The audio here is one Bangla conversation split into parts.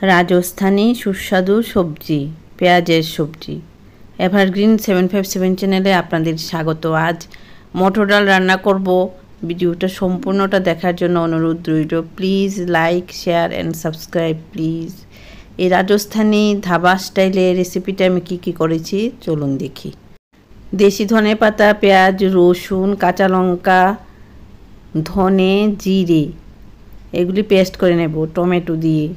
রাজস্থানী সুস্বাদু সবজি, পেঁয়াজের সবজি। এভারগ্রিন 757 চ্যানেলে আপনাদের স্বাগত। আজ মটর ডাল রান্না করব। ভিডিওটা সম্পূর্ণটা দেখার জন্য অনুরোধ রইল। Please like, share and subscribe please. এই রাজস্থানী ধাবা স্টাইলের রেসিপিটা আমি কী করেছি চলুন দেখি। দেশি ধনে পাতা, পেঁয়াজ, রসুন, কাঁচা লঙ্কা, ধনে, জিরে এগুলি পেস্ট করে নেব টমেটো দিয়ে,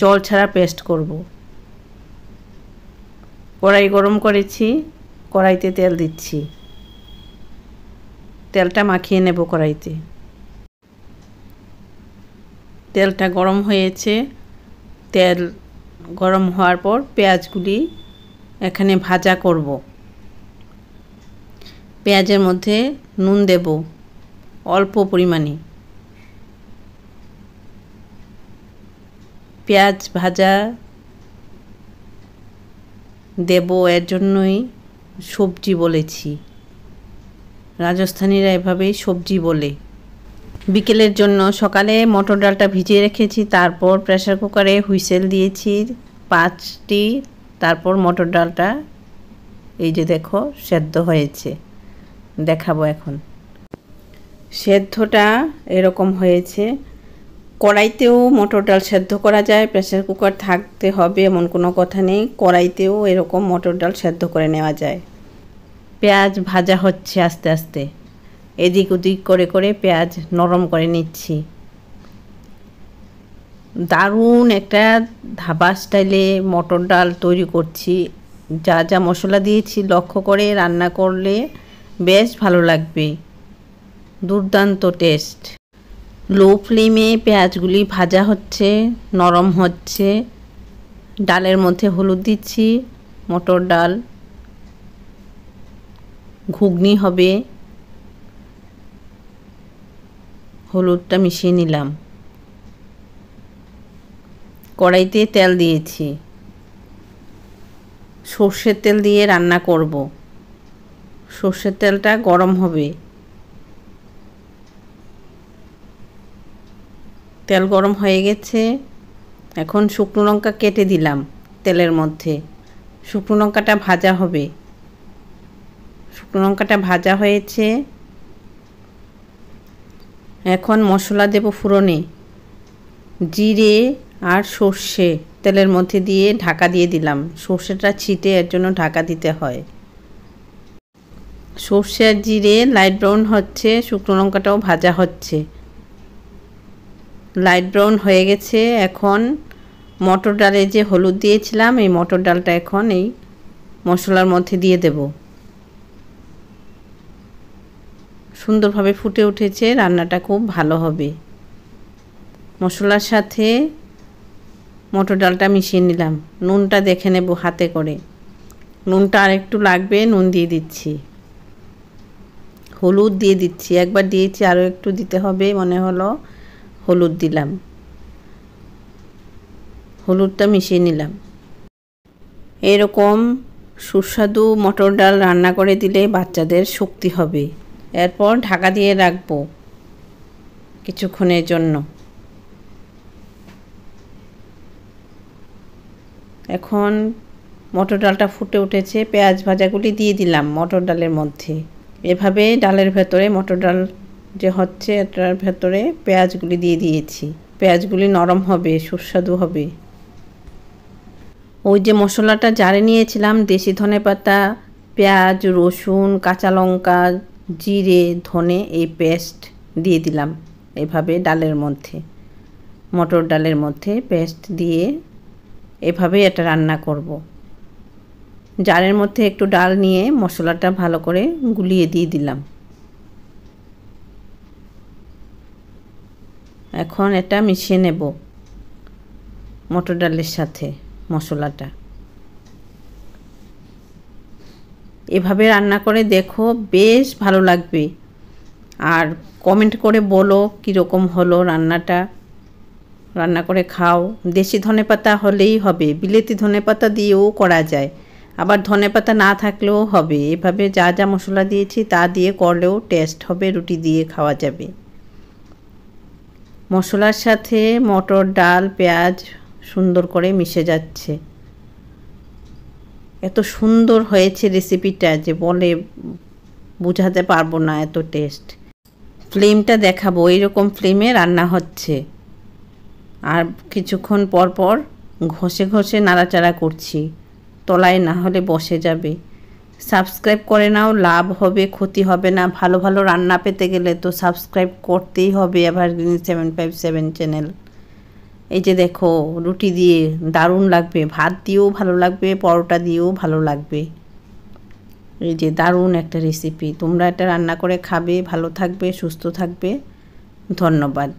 জল ছাড়া পেস্ট করব। কড়াই গরম করেছি, কড়াইতে তেল দিচ্ছি, তেলটা মাখিয়ে নেব কড়াইতে। তেলটা গরম হয়েছে, তেল গরম হওয়ার পর পেঁয়াজগুলি এখানে ভাজা করব। পেঁয়াজের মধ্যে নুন দেব অল্প পরিমাণে। পেঁয়াজ ভাজা দেব, এর জন্যই সবজি বলেছি। রাজস্থানীরা এভাবেই সবজি বলে। বিকেলের জন্য সকালে মটর ডালটা ভিজিয়ে রেখেছি, তারপর প্রেসার কুকারে হুইসেল দিয়েছি 5টি। তারপর মটর ডালটা এই যে দেখো সেদ্ধ হয়েছে, দেখাবো এখন। সেদ্ধটা এরকম হয়েছে। কড়াইতেও মটর ডাল সেদ্ধ করা যায়, প্রেসার কুকার থাকতে হবে এমন কোনো কথা নেই। কড়াইতেও এরকম মটর ডাল সেদ্ধ করে নেওয়া যায়। পেঁয়াজ ভাজা হচ্ছে আস্তে আস্তে, এদিক ওদিক করে করে পেঁয়াজ নরম করে নিচ্ছি। দারুণ একটা ধাবা স্টাইলে মটর ডাল তৈরি করছি। যা যা মশলা দিয়েছি লক্ষ্য করে রান্না করলে বেশ ভালো লাগবে, দুর্দান্ত টেস্ট। লো ফ্লেমে পেঁয়াজগুলি ভাজা হচ্ছে, নরম হচ্ছে। ডালের মধ্যে হলুদ দিচ্ছি, মটর ডাল ঘুগনি হবে, হলুদটা মিশিয়ে নিলাম। কড়াইতে তেল দিয়েছি, সর্ষের তেল দিয়ে রান্না করব। সর্ষের তেলটা গরম হবে। তেল গরম হয়ে গেছে, এখন শুকনো লঙ্কা কেটে দিলাম তেলের মধ্যে। শুকনো লঙ্কাটা ভাজা হবে। শুকনো লঙ্কাটা ভাজা হয়েছে, এখন মশলা দেব ফোড়নে। জিরে আর সর্ষে তেলের মধ্যে দিয়ে ঢাকা দিয়ে দিলাম। সর্ষেটা ছিটে, এর জন্য ঢাকা দিতে হয়। সর্ষে আর জিরে লাইট ব্রাউন হচ্ছে, শুকনো লঙ্কাটাও ভাজা হচ্ছে। লাইট ব্রাউন হয়ে গেছে। এখন মটর ডালে যে হলুদ দিয়েছিলাম, এই মটর ডালটা এখন এই মশলার মধ্যে দিয়ে দেব। সুন্দরভাবে ফুটে উঠেছে, রান্নাটা খুব ভালো হবে। মশলার সাথে মটর ডালটা মিশিয়ে নিলাম। নুনটা দেখে নেব হাতে করে, নুনটা আর একটু লাগবে, নুন দিয়ে দিচ্ছি। হলুদ দিয়ে দিচ্ছি, একবার দিয়েছি আরও একটু দিতে হবে মনে হলো, হলুদ দিলাম। হলুদটা মিশিয়ে নিলাম। এরকম সুস্বাদু মটর ডাল রান্না করে দিলে বাচ্চাদের শক্তি হবে। এরপর ঢাকা দিয়ে রাখবো কিছুক্ষণের জন্য। এখন মটর ডালটা ফুটে উঠেছে, পেঁয়াজ ভাজাগুলি দিয়ে দিলাম মটর ডালের মধ্যে। এভাবে ডালের ভেতরে মটর ডাল যে হচ্ছে, এটার ভেতরে পেঁয়াজগুলি দিয়ে দিয়েছি। পেঁয়াজগুলি নরম হবে, সুস্বাদু হবে। ওই যে মশলাটা জারে নিয়েছিলাম, দেশি ধনে পাতা, পেঁয়াজ, রসুন, কাঁচা লঙ্কা, জিরে, ধনে, এই পেস্ট দিয়ে দিলাম এভাবে ডালের মধ্যে। মটর ডালের মধ্যে পেস্ট দিয়ে এভাবে এটা রান্না করব। জারের মধ্যে একটু ডাল নিয়ে মশলাটা ভালো করে গুলিয়ে দিয়ে দিলাম। এখন এটা মিশিয়ে নেব মটর ডালের সাথে মশলাটা। এভাবে রান্না করে দেখো, বেশ ভালো লাগবে। আর কমেন্ট করে বলো কীরকম হলো রান্নাটা। রান্না করে খাও। দেশি ধনেপাতা হলেই হবে, বিলেতি ধনেপাতা দিয়েও করা যায়, আবার ধনেপাতা না থাকলেও হবে। এভাবে যা যা মশলা দিয়েছি তা দিয়ে করলেও টেস্ট হবে, রুটি দিয়ে খাওয়া যাবে। মশলার সাথে মটর ডাল, পেঁয়াজ সুন্দর করে মিশে যাচ্ছে। এত সুন্দর হয়েছে রেসিপিটা যে বলে বোঝাতে পারবো না, এত টেস্ট। ফ্লেমটা দেখাবো, এইরকম ফ্লেমে রান্না হচ্ছে। আর কিছুক্ষণ পর পর ঘষে ঘষে নাড়াচাড়া করছি, তলায় না হলে বসে যাবে। সাবস্ক্রাইব করে নাও, লাভ হবে, ক্ষতি হবে না। ভালো ভালো রান্না পেতে গেলে তো সাবস্ক্রাইব করতেই হবে এভারগ্রিন 757 চ্যানেল। এই যে দেখো, রুটি দিয়ে দারুণ লাগবে, ভাত দিয়েও ভালো লাগবে, পরোটা দিয়েও ভালো লাগবে। এই যে দারুণ একটা রেসিপি, তোমরা এটা রান্না করে খাবে, ভালো থাকবে, সুস্থ থাকবে। ধন্যবাদ।